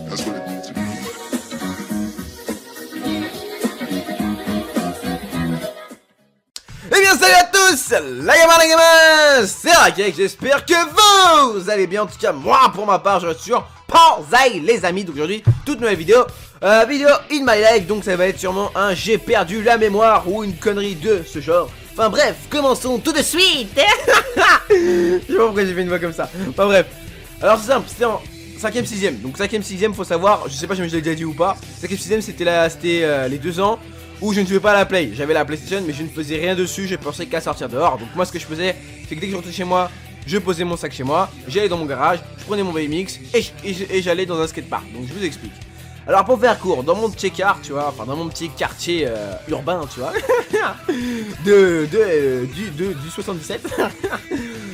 That's what it means to be. Eh bien salut à tous, la gamers, c'est Rakek, j'espère que vous allez bien. En tout cas moi pour ma part je reste sur Panzai les amis. Donc aujourd'hui toute nouvelle vidéo, vidéo in my life. Donc ça va être sûrement un j'ai perdu la mémoire ou une connerie de ce genre. Enfin bref, commençons tout de suite. Je sais pas pourquoi j'ai fait une voix comme ça. Enfin bref, alors c'est simple, c'était en 5ème, 6ème. Donc 5ème, 6ème, faut savoir, je sais pas si je l'ai déjà dit ou pas. 5ème, 6ème c'était les 2 ans où je ne jouais pas à la Play. J'avais la PlayStation mais je ne faisais rien dessus, je pensais qu'à sortir dehors. Donc moi ce que je faisais, c'est que dès que je rentrais chez moi, je posais mon sac chez moi, j'allais dans mon garage, je prenais mon BMX et j'allais dans un skatepark. Donc je vous explique. Alors pour faire court, dans mon petit quart, tu vois, enfin dans mon petit quartier urbain, tu vois, du 77,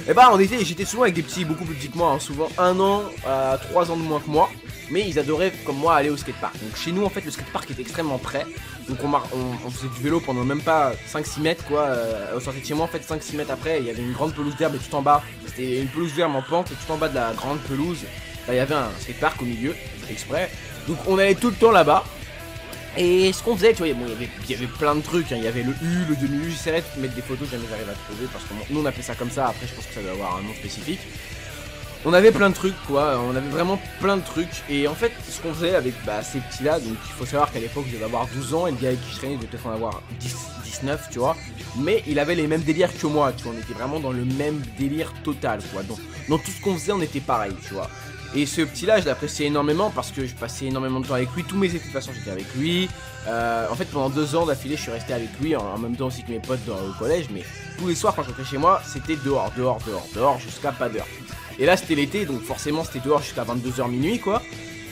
et bah j'étais souvent avec des petits beaucoup plus petits que moi, hein, souvent 1 an à 3 ans de moins que moi, mais ils adoraient comme moi aller au skatepark. Donc chez nous en fait le skatepark était extrêmement près, donc on faisait du vélo pendant même pas 5-6 mètres quoi, au sortie de chez moi en fait 5-6 mètres après, il y avait une grande pelouse d'herbe et tout en bas, c'était une pelouse d'herbe en pente et tout en bas de la grande pelouse, bah, il y avait un skatepark au milieu, exprès. Donc on allait tout le temps là-bas. Et ce qu'on faisait, tu vois, bon, il y avait plein de trucs, hein. Il y avait le U, le demi-U, j'essaierai de mettre des photos, jamais j'arrive à trouver, parce que nous on appelait ça comme ça, après je pense que ça doit avoir un nom spécifique. On avait plein de trucs quoi, on avait vraiment plein de trucs. Et en fait ce qu'on faisait avec ces petits là, donc il faut savoir qu'à l'époque je devais avoir 12 ans, et le gars avec qui je traînais devait peut-être en avoir 19 tu vois. Mais il avait les mêmes délires que moi, tu vois, on était vraiment dans le même délire total quoi. Donc dans tout ce qu'on faisait on était pareil tu vois. Et ce petit là je l'appréciais énormément parce que je passais énormément de temps avec lui, tous mes étés de toute façon j'étais avec lui. En fait pendant 2 ans d'affilée je suis resté avec lui en même temps aussi que mes potes au collège. Mais tous les soirs quand je rentrais chez moi c'était dehors jusqu'à pas d'heure. Et là c'était l'été donc forcément c'était dehors jusqu'à 22h minuit quoi.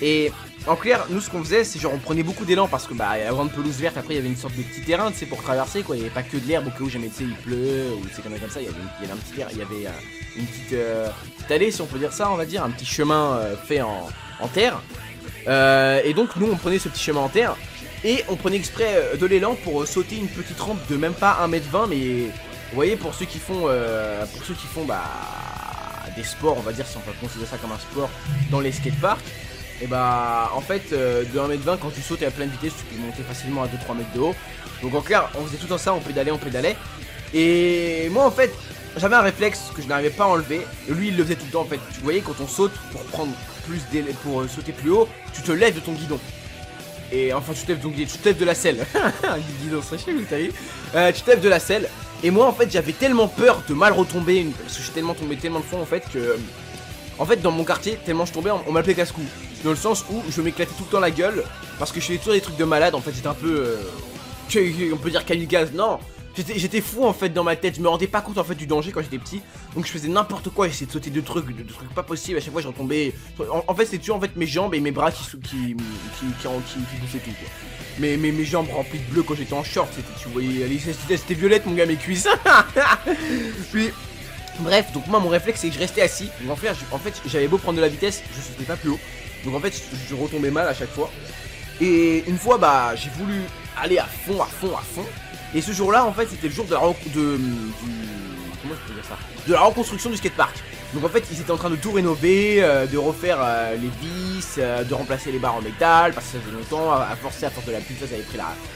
Et en clair nous ce qu'on faisait c'est genre on prenait beaucoup d'élan parce que il y a la grande pelouse verte, après il y avait une sorte de petit terrain tu sais pour traverser quoi, il n'y avait pas que de l'herbe au cas où jamais tu sais il pleut ou c'est comme ça, il y avait un petit terrain, il y avait une petite allée si on peut dire ça on va dire, un petit chemin fait en terre. Et donc nous on prenait ce petit chemin en terre et on prenait exprès de l'élan pour sauter une petite rampe de même pas 1m20, mais vous voyez pour ceux qui font des sports on va dire si on peut considérer ça comme un sport dans les skateparks. Et en fait de 1m20 quand tu sautes à pleine vitesse tu peux monter facilement à 2-3 mètres de haut. Donc en clair on faisait tout en ça, on pédalait. Et moi en fait j'avais un réflexe que je n'arrivais pas à enlever. Et lui il le faisait tout le temps en fait. Tu voyais quand on saute pour prendre pour sauter plus haut, tu te lèves de ton guidon. Et enfin tu te lèves de la selle. Guidon c'est chiant t'as vu. Tu te lèves de la selle. Et moi en fait j'avais tellement peur de mal retomber parce que j'ai tombé tellement de fois en fait que en fait dans mon quartier tellement je tombais on m'appelait casse-cou. Dans le sens où je m'éclatais tout le temps la gueule parce que je faisais toujours des trucs de malade. En fait j'étais un peu on peut dire kamikaze. Non, j'étais fou en fait dans ma tête. Je me rendais pas compte en fait du danger quand j'étais petit. Donc je faisais n'importe quoi, j'essayais de sauter de trucs pas possibles. À chaque fois je retombais. En fait c'était toujours en fait mes jambes et mes bras qui bouffaient tout quoi. Mes jambes remplies de bleu quand j'étais en short, tu voyais, c'était violette mon gars mes cuisses. Puis bref, donc moi mon réflexe c'est que je restais assis. Donc en fait j'avais beau prendre de la vitesse, je sautais pas plus haut. Donc en fait je retombais mal à chaque fois. Et une fois j'ai voulu aller à fond. Et ce jour-là en fait c'était le jour de la comment je peux dire ça, de la reconstruction du skatepark. Donc en fait ils étaient en train de tout rénover, de refaire les vis, de remplacer les barres en métal parce que ça faisait longtemps, à force de la pluie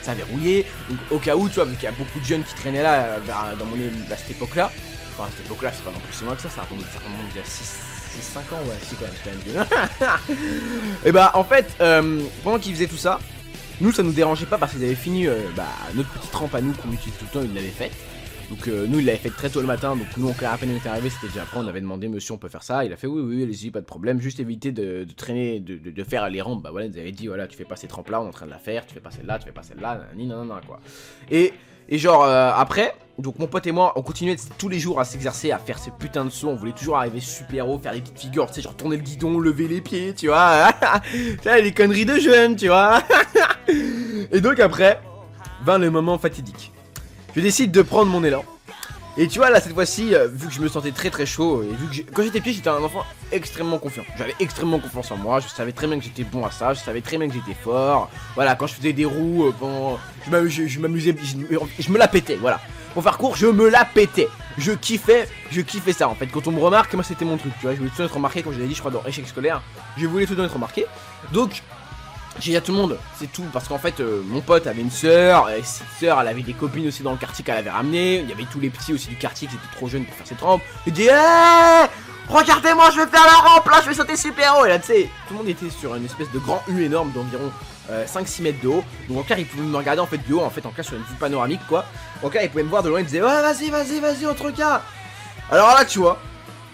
ça avait rouillé. Donc au cas où tu vois, vu qu'il y a beaucoup de jeunes qui traînaient là à cette époque-là. Enfin à cette époque-là c'est pas non plus si loin que ça remonte il y a 6-5 ans, ouais c'est quand même vieux. Et en fait pendant qu'ils faisaient tout ça, nous ça nous dérangeait pas parce qu'ils avaient fini notre petite rampe à nous qu'on utilise tout le temps, ils l'avaient faite. Donc nous il l'avait fait très tôt le matin, donc nous à peine on était arrivé c'était déjà après, on avait demandé monsieur on peut faire ça, il a fait oui allez-y pas de problème, juste éviter de traîner, de faire les rampes, voilà ils avaient dit voilà tu fais pas cette rampe là on est en train de la faire, tu fais pas celle-là, non quoi. Et genre après, donc mon pote et moi on continuait tous les jours à s'exercer, à faire ces putains de sauts, on voulait toujours arriver super haut, faire des petites figures, tu sais genre tourner le guidon, lever les pieds, tu vois. Ça les conneries de jeunes, tu vois. Et donc après, vint le moment fatidique. Je décide de prendre mon élan. Et tu vois là cette fois-ci, vu que je me sentais très chaud, et vu que quand j'étais petit j'étais un enfant extrêmement confiant. J'avais extrêmement confiance en moi, je savais très bien que j'étais bon à ça, je savais très bien que j'étais fort. Voilà, quand je faisais des roues, je m'amusais, je me la pétais, voilà. Pour faire court, je me la pétais. je kiffais ça en fait. Quand on me remarque, moi c'était mon truc, tu vois. Je voulais tout être remarqué, comme je l'ai dit, je crois, dans échec scolaire. Je voulais tout être remarqué. Donc, j'ai dit à tout le monde, c'est tout, parce qu'en fait, mon pote avait une sœur, et cette sœur, elle avait des copines aussi dans le quartier qu'elle avait ramené. Il y avait tous les petits aussi du quartier qui étaient trop jeunes pour faire cette rampe. Il dit, hey, regardez-moi, je vais faire la rampe là, je vais sauter super haut. Et là, tu sais, tout le monde était sur une espèce de grand U énorme d'environ 5-6 mètres de haut. Donc en clair, il pouvait me regarder en fait du haut, en fait, en clair sur une vue panoramique quoi. En clair, il pouvait me voir de loin, il disait, ouais, vas-y, autre cas. Alors là, tu vois,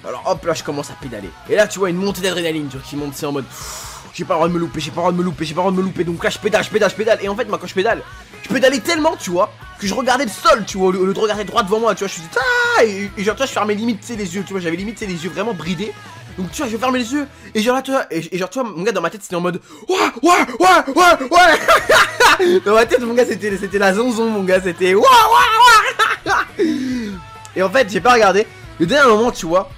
alors hop, là, je commence à pédaler. Et là, tu vois, une montée d'adrénaline, tu vois, qui monte, c'est en mode. J'ai pas le droit de me louper, donc là je pédale, et en fait moi quand je pédalais tellement tu vois, que je regardais le sol tu vois, au lieu de regarder droit devant moi tu vois, je faisais ah et genre tu vois je fermais limite tu sais les yeux, tu vois, j'avais limite tu sais les yeux vraiment bridés, donc tu vois je fermais les yeux, et genre là tu vois, et genre tu vois mon gars dans ma tête c'était en mode ouais dans ma tête mon gars c'était la zonzon mon gars, c'était et en fait j'ai pas regardé, le dernier moment tu vois,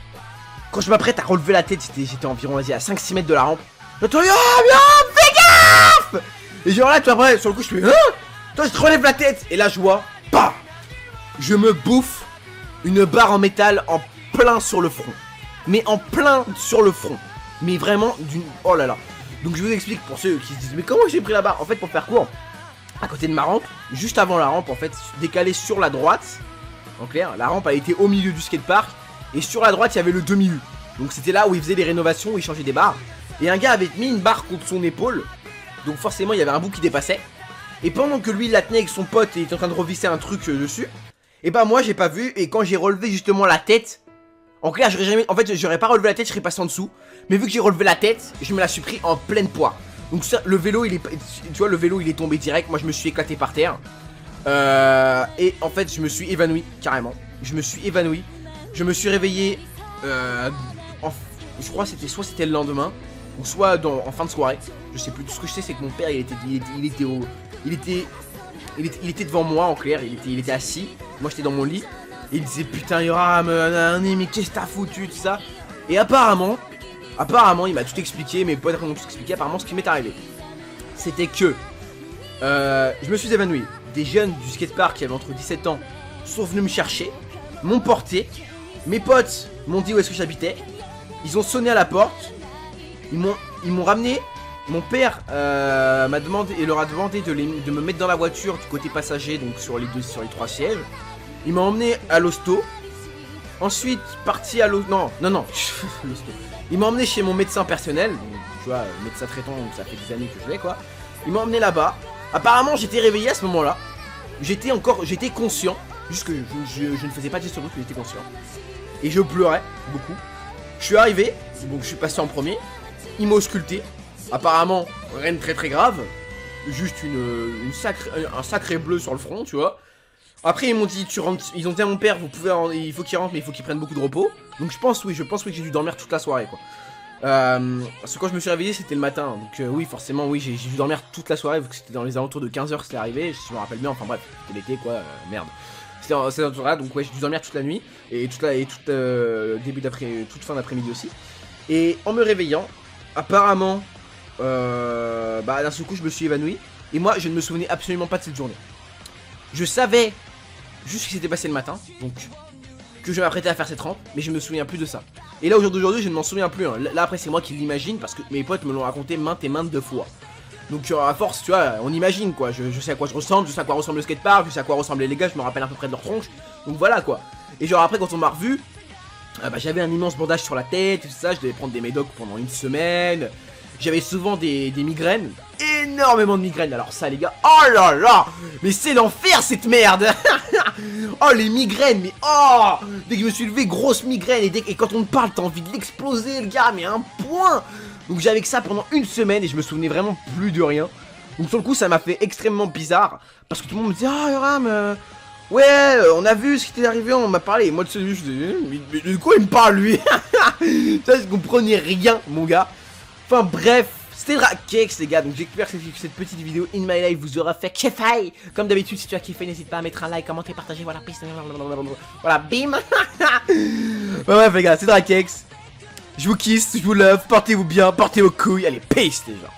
quand je m'apprête à relever la tête, j'étais environ vas-y à 5-6 mètres de la rampe. J'entends, oh, bien, fais gaffe! Et genre là, tu vois, après, sur le coup, je fais, hein? Toi, je te relève la tête. Et là, je vois, bah! Je me bouffe une barre en métal en plein sur le front. Mais en plein sur le front. Mais vraiment, d'une. Oh là là. Donc, je vous explique pour ceux qui se disent, mais comment j'ai pris la barre? En fait, pour faire court, à côté de ma rampe, juste avant la rampe, en fait, décalée sur la droite. En clair, la rampe a été au milieu du skatepark. Et sur la droite, il y avait le demi-U. Donc, c'était là où ils faisaient les rénovations, où ils changeaient des barres. Et un gars avait mis une barre contre son épaule. Donc forcément il y avait un bout qui dépassait. Et pendant que lui il la tenait avec son pote et il était en train de revisser un truc dessus, et bah moi j'ai pas vu. Et quand j'ai relevé justement la tête, en clair j'aurais jamais. En fait j'aurais pas relevé la tête, je serais passé en dessous. Mais vu que j'ai relevé la tête, je me la suis pris en pleine poire. Donc ça, le vélo il est. Tu vois le vélo il est tombé direct. Moi je me suis éclaté par terre. Et en fait je me suis évanoui carrément. Je me suis évanoui. Je me suis réveillé je crois que c'était soit c'était le lendemain ou soit en fin de soirée, je sais plus. Tout ce que je sais c'est que mon père il était devant moi en clair, il était assis, moi j'étais dans mon lit, et il disait putain Yoram, mais qu'est-ce que t'as foutu tout ça. Et apparemment il m'a tout expliqué, mes potes m'ont tout expliqué. Apparemment ce qui m'est arrivé c'était que je me suis évanoui. Des jeunes du skatepark qui avaient entre 17 ans sont venus me chercher, m'ont porté, mes potes m'ont dit où est-ce que j'habitais, ils ont sonné à la porte. Ils m'ont ramené. Mon père m'a demandé et leur a demandé de me mettre dans la voiture du côté passager, donc sur les 3 sièges. Il m'a emmené à l'hosto. Ensuite, parti à l'hosto. Non. L'hosto. Il m'a emmené chez mon médecin personnel. Donc, tu vois, médecin traitant, donc ça fait des années que je l'ai quoi. Il m'a emmené là-bas. Apparemment, j'étais réveillé à ce moment-là. J'étais conscient. Juste que je ne faisais pas de gestion, que j'étais conscient. Et je pleurais beaucoup. Je suis arrivé, donc je suis passé en premier. Il m'a ausculté. Apparemment, rien de très grave. Juste un sacré bleu sur le front, tu vois. Après, ils m'ont dit, tu rentres. Ils ont dit à mon père, il faut qu'il rentre, mais il faut qu'il prenne beaucoup de repos. Donc je pense oui que j'ai dû dormir toute la soirée, quoi. Parce que quand je me suis réveillé, c'était le matin. Donc oui, forcément, oui, j'ai dû dormir toute la soirée, vu que c'était dans les alentours de 15h que c'était arrivé. Si je me rappelle bien, enfin bref, c'était l'été, quoi. Merde. C'était dans ces alentours-là, donc ouais, j'ai dû dormir toute la nuit. Et toute fin d'après-midi aussi. Et en me réveillant, apparemment, d'un seul coup je me suis évanoui. Et moi je ne me souvenais absolument pas de cette journée. Je savais juste ce qui s'était passé le matin, donc que je m'apprêtais à faire cette rampe, mais je me souviens plus de ça. Et là aujourd'hui je ne m'en souviens plus, hein. Là après c'est moi qui l'imagine parce que mes potes me l'ont raconté maintes et maintes de fois. Donc à force tu vois, on imagine quoi, je sais à quoi je ressemble, je sais à quoi ressemble le skatepark, je sais à quoi ressemblaient les gars, je me rappelle à peu près de leur tronche. Donc voilà quoi. Et genre après quand on m'a revu, j'avais un immense bandage sur la tête, tout ça, je devais prendre des médocs pendant une semaine. J'avais souvent des migraines, énormément de migraines. Alors ça les gars, oh là là, mais c'est l'enfer cette merde. Oh les migraines, mais oh, dès que je me suis levé, grosse migraine. Et quand on te parle, t'as envie de l'exploser le gars, mais un point. Donc j'avais que ça pendant une semaine et je me souvenais vraiment plus de rien. Donc sur le coup ça m'a fait extrêmement bizarre, parce que tout le monde me disait, ah Yoram, ouais, on a vu ce qui t'est arrivé, on m'a parlé. Et moi de celui, je disais, mais de quoi il me parle lui? Ça, je comprenais rien mon gars. Enfin bref, c'était Drakex les gars, donc j'espère que cette petite vidéo in my life vous aura fait kiffer. Comme d'habitude, si tu as kiffé, n'hésite pas à mettre un like, commenter, partager, voilà, peace. Voilà, bim. Bref les gars, c'est Drakex. Je vous kiss, je vous love, portez-vous bien, portez vos couilles, allez, peace les gens.